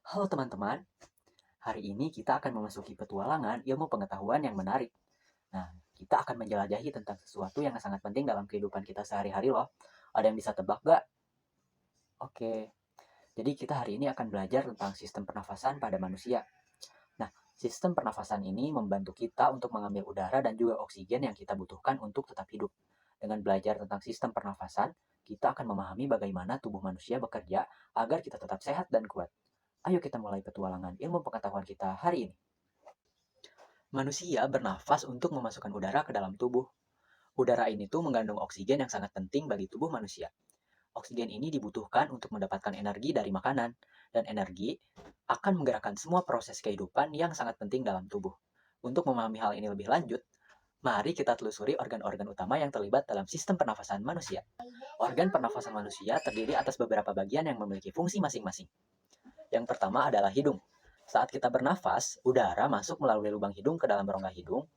Halo teman-teman, hari ini kita akan memasuki petualangan ilmu pengetahuan yang menarik. Nah, kita akan menjelajahi tentang sesuatu yang sangat penting dalam kehidupan kita sehari-hari loh. Ada yang bisa tebak gak? Oke, jadi kita hari ini akan belajar tentang sistem pernafasan pada manusia. Nah, sistem pernafasan ini membantu kita untuk mengambil udara dan juga oksigen yang kita butuhkan untuk tetap hidup. Dengan belajar tentang sistem pernafasan, kita akan memahami bagaimana tubuh manusia bekerja agar kita tetap sehat dan kuat. Ayo kita mulai petualangan ilmu pengetahuan kita hari ini. Manusia bernafas untuk memasukkan udara ke dalam tubuh. Udara ini tuh mengandung oksigen yang sangat penting bagi tubuh manusia. Oksigen ini dibutuhkan untuk mendapatkan energi dari makanan, dan energi akan menggerakkan semua proses kehidupan yang sangat penting dalam tubuh. Untuk memahami hal ini lebih lanjut, mari kita telusuri organ-organ utama yang terlibat dalam sistem pernafasan manusia. Organ pernafasan manusia terdiri atas beberapa bagian yang memiliki fungsi masing-masing. Yang pertama adalah hidung. Saat kita bernafas, udara masuk melalui lubang hidung ke dalam rongga hidung.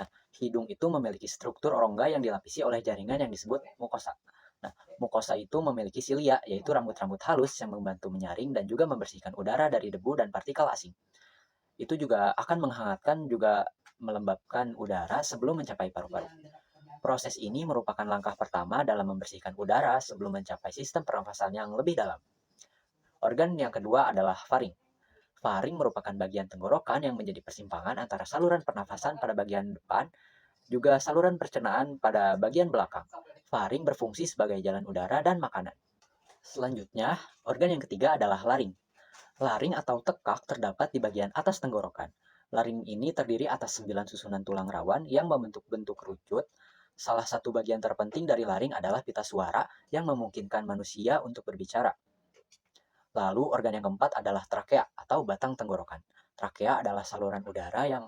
Nah, hidung itu memiliki struktur rongga yang dilapisi oleh jaringan yang disebut mukosa. Nah, mukosa itu memiliki silia, yaitu rambut-rambut halus yang membantu menyaring dan juga membersihkan udara dari debu dan partikel asing. Itu juga akan menghangatkan juga melembabkan udara sebelum mencapai paru-paru. Proses ini merupakan langkah pertama dalam membersihkan udara sebelum mencapai sistem pernafasan yang lebih dalam. Organ yang kedua adalah faring. Faring merupakan bagian tenggorokan yang menjadi persimpangan antara saluran pernafasan pada bagian depan juga saluran pencernaan pada bagian belakang. Faring berfungsi sebagai jalan udara dan makanan. Selanjutnya, organ yang ketiga adalah laring. Laring atau tekak terdapat di bagian atas tenggorokan. Laring ini terdiri atas 9 susunan tulang rawan yang membentuk bentuk kerucut. Salah satu bagian terpenting dari laring adalah pita suara yang memungkinkan manusia untuk berbicara. Lalu organ yang keempat adalah trakea atau batang tenggorokan. Trakea adalah saluran udara yang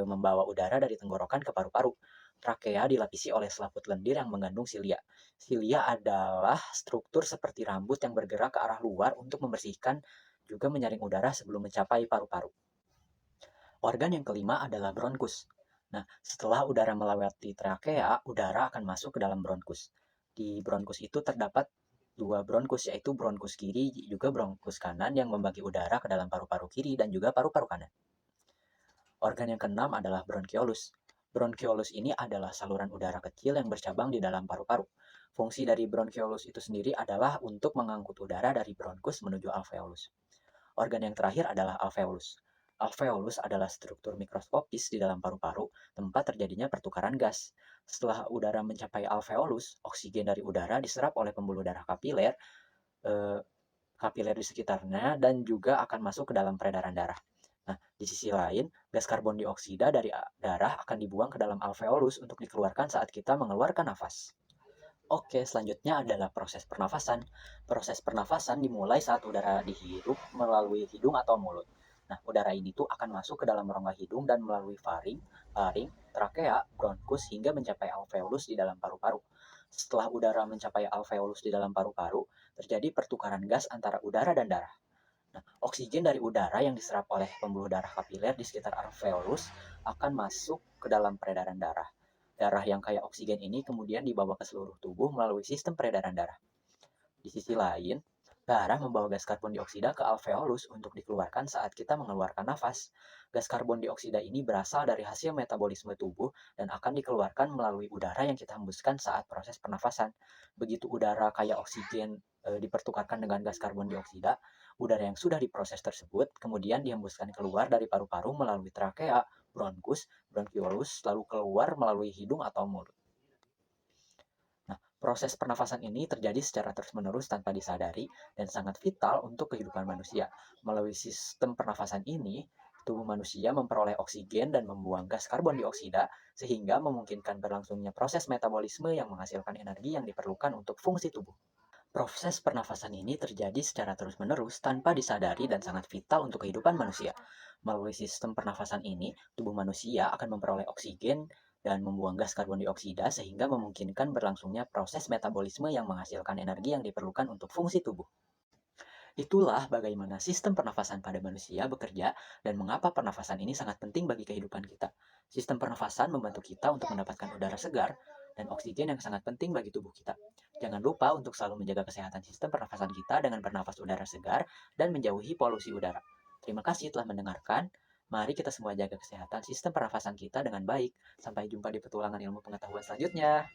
membawa udara dari tenggorokan ke paru-paru. Trakea dilapisi oleh selaput lendir yang mengandung silia. Silia adalah struktur seperti rambut yang bergerak ke arah luar untuk membersihkan juga menyaring udara sebelum mencapai paru-paru. Organ yang kelima adalah bronkus. Nah, setelah udara melewati trakea, udara akan masuk ke dalam bronkus. Di bronkus itu terdapat dua bronkus, yaitu bronkus kiri juga bronkus kanan yang membagi udara ke dalam paru-paru kiri dan juga paru-paru kanan. Organ yang keenam adalah bronkiolus. Bronkiolus ini adalah saluran udara kecil yang bercabang di dalam paru-paru. Fungsi dari bronkiolus itu sendiri adalah untuk mengangkut udara dari bronkus menuju alveolus. Organ yang terakhir adalah alveolus. Alveolus adalah struktur mikroskopis di dalam paru-paru, tempat terjadinya pertukaran gas. Setelah udara mencapai alveolus, oksigen dari udara diserap oleh pembuluh darah kapiler, eh, kapiler di sekitarnya, dan juga akan masuk ke dalam peredaran darah. Nah, di sisi lain, gas karbon dioksida dari darah akan dibuang ke dalam alveolus untuk dikeluarkan saat kita mengeluarkan nafas. Oke, selanjutnya adalah proses pernafasan. Proses pernafasan dimulai saat udara dihirup melalui hidung atau mulut. Nah, udara ini tuh akan masuk ke dalam rongga hidung dan melalui faring, trakea, bronkus hingga mencapai alveolus di dalam paru-paru. Setelah udara mencapai alveolus di dalam paru-paru, terjadi pertukaran gas antara udara dan darah. Nah, oksigen dari udara yang diserap oleh pembuluh darah kapiler di sekitar alveolus akan masuk ke dalam peredaran darah. Darah yang kaya oksigen ini kemudian dibawa ke seluruh tubuh melalui sistem peredaran darah. Di sisi lain, darah membawa gas karbon dioksida ke alveolus untuk dikeluarkan saat kita mengeluarkan nafas. Gas karbon dioksida ini berasal dari hasil metabolisme tubuh dan akan dikeluarkan melalui udara yang kita hembuskan saat proses pernafasan. Begitu udara kaya oksigen dipertukarkan dengan gas karbon dioksida, udara yang sudah diproses tersebut kemudian dihembuskan keluar dari paru-paru melalui trakea, bronkus, bronkiolus, lalu keluar melalui hidung atau mulut. Nah, proses pernafasan ini terjadi secara terus-menerus tanpa disadari dan sangat vital untuk kehidupan manusia. Melalui sistem pernafasan ini, tubuh manusia memperoleh oksigen dan membuang gas karbon dioksida sehingga memungkinkan berlangsungnya proses metabolisme yang menghasilkan energi yang diperlukan untuk fungsi tubuh. Proses pernafasan ini terjadi secara terus-menerus tanpa disadari dan sangat vital untuk kehidupan manusia. Melalui sistem pernafasan ini, tubuh manusia akan memperoleh oksigen dan membuang gas karbon dioksida sehingga memungkinkan berlangsungnya proses metabolisme yang menghasilkan energi yang diperlukan untuk fungsi tubuh. Itulah bagaimana sistem pernafasan pada manusia bekerja dan mengapa pernafasan ini sangat penting bagi kehidupan kita. Sistem pernafasan membantu kita untuk mendapatkan udara segar dan oksigen yang sangat penting bagi tubuh kita. Jangan lupa untuk selalu menjaga kesehatan sistem pernafasan kita dengan bernafas udara segar dan menjauhi polusi udara. Terima kasih telah mendengarkan. Mari kita semua jaga kesehatan sistem pernafasan kita dengan baik. Sampai jumpa di petualangan ilmu pengetahuan selanjutnya.